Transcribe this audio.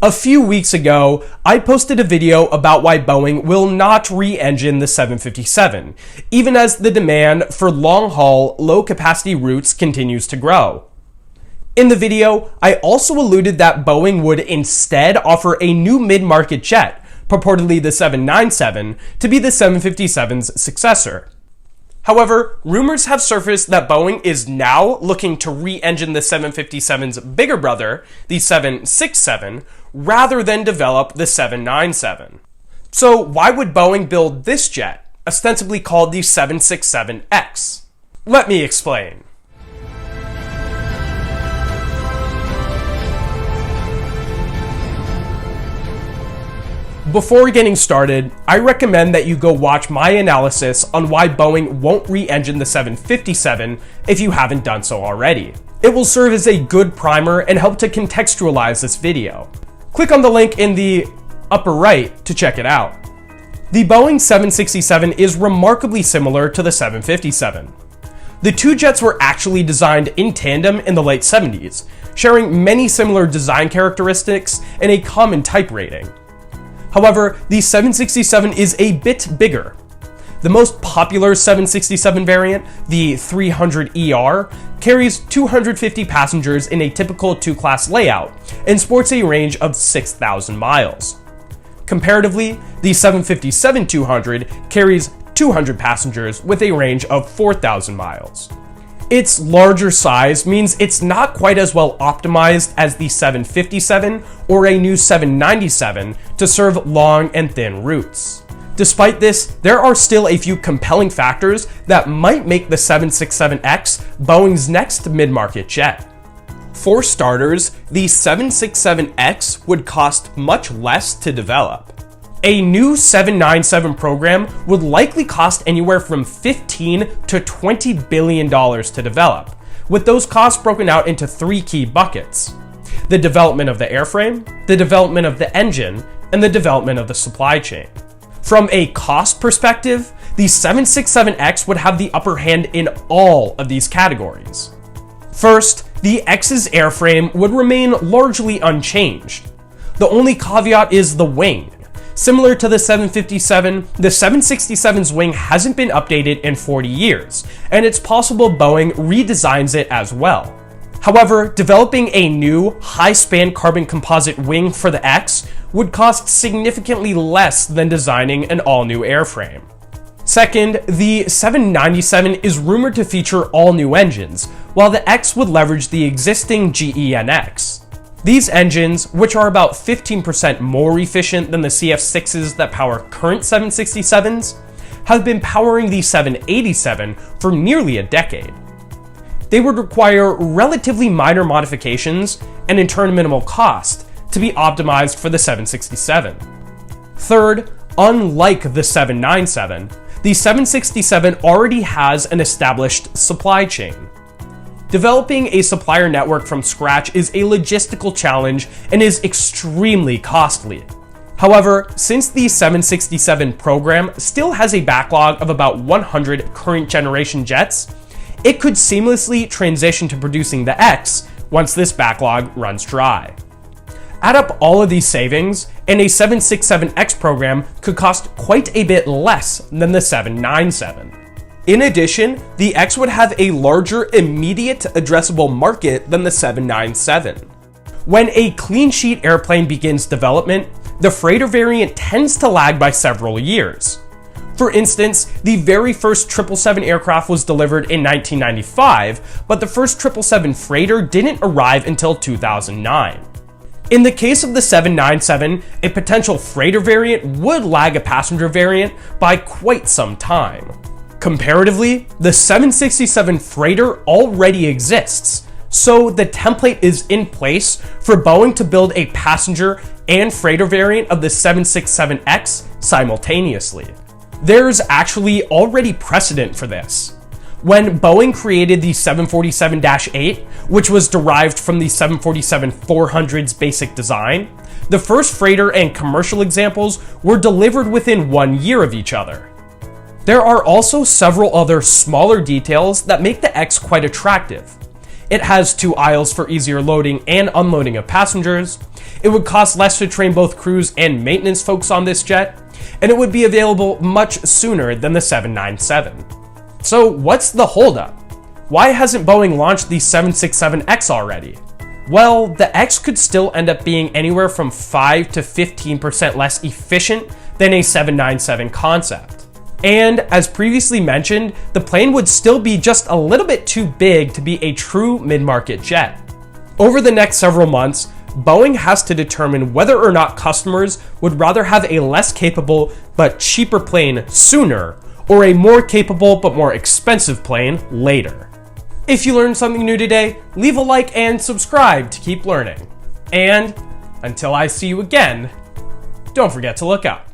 A few weeks ago, I posted a video about why Boeing will not re-engine the 757, even as the demand for long-haul, low-capacity routes continues to grow. In the video, I also alluded that Boeing would instead offer a new mid-market jet, purportedly the 797, to be the 757's successor. However, rumors have surfaced that Boeing is now looking to re-engine the 757's bigger brother, the 767, rather than develop the 797. So why would Boeing build this jet, ostensibly called the 767X? Let me explain. Before getting started, I recommend that you go watch my analysis on why Boeing won't re-engine the 757 if you haven't done so already. It will serve as a good primer and help to contextualize this video. Click on the link in the upper right to check it out. The Boeing 767 is remarkably similar to the 757. The two jets were actually designed in tandem in the late 70s, sharing many similar design characteristics and a common type rating. However, the 767 is a bit bigger. The most popular 767 variant, the 300ER, carries 250 passengers in a typical two-class layout and sports a range of 6,000 miles. Comparatively, the 757-200 carries 200 passengers with a range of 4,000 miles. Its larger size means it's not quite as well optimized as the 757 or a new 797 to serve long and thin routes. Despite this, there are still a few compelling factors that might make the 767X Boeing's next mid-market jet. For starters, the 767X would cost much less to develop. A new 797 program would likely cost anywhere from $15 to $20 billion to develop, with those costs broken out into three key buckets: the development of the airframe, the development of the engine, and the development of the supply chain. From a cost perspective, the 767X would have the upper hand in all of these categories. First, the X's airframe would remain largely unchanged. The only caveat is the wing. Similar to the 757, the 767's wing hasn't been updated in 40 years, and it's possible Boeing redesigns it as well. However, developing a new, high-span carbon composite wing for the X would cost significantly less than designing an all-new airframe. Second, the 797 is rumored to feature all-new engines, while the X would leverage the existing GEnx. These engines, which are about 15% more efficient than the CF6s that power current 767s, have been powering the 787 for nearly a decade. They would require relatively minor modifications and in turn minimal cost to be optimized for the 767. Third, unlike the 797, the 767 already has an established supply chain. Developing a supplier network from scratch is a logistical challenge and is extremely costly. However, since the 767 program still has a backlog of about 100 current generation jets, it could seamlessly transition to producing the X once this backlog runs dry. Add up all of these savings, and a 767X program could cost quite a bit less than the 797. In addition, the X would have a larger immediate addressable market than the 797. When a clean sheet airplane begins development, the freighter variant tends to lag by several years. For instance, the very first 777 aircraft was delivered in 1995, but the first 777 freighter didn't arrive until 2009. In the case of the 797, a potential freighter variant would lag a passenger variant by quite some time. Comparatively, the 767 freighter already exists, so the template is in place for Boeing to build a passenger and freighter variant of the 767X simultaneously. There's actually already precedent for this. When Boeing created the 747-8, which was derived from the 747-400's basic design, the first freighter and commercial examples were delivered within 1 year of each other. There are also several other smaller details that make the X quite attractive. It has 2 aisles for easier loading and unloading of passengers. It would cost less to train both crews and maintenance folks on this jet, and it would be available much sooner than the 797. So what's the holdup? Why hasn't Boeing launched the 767X already? Well, the X could still end up being anywhere from 5 to 15% less efficient than a 797 concept. And as previously mentioned, the plane would still be just a little bit too big to be a true mid-market jet. Over the next several months, Boeing has to determine whether or not customers would rather have a less capable but cheaper plane sooner, or a more capable but more expensive plane later. If you learned something new today, leave a like and subscribe to keep learning. And until I see you again, don't forget to look up.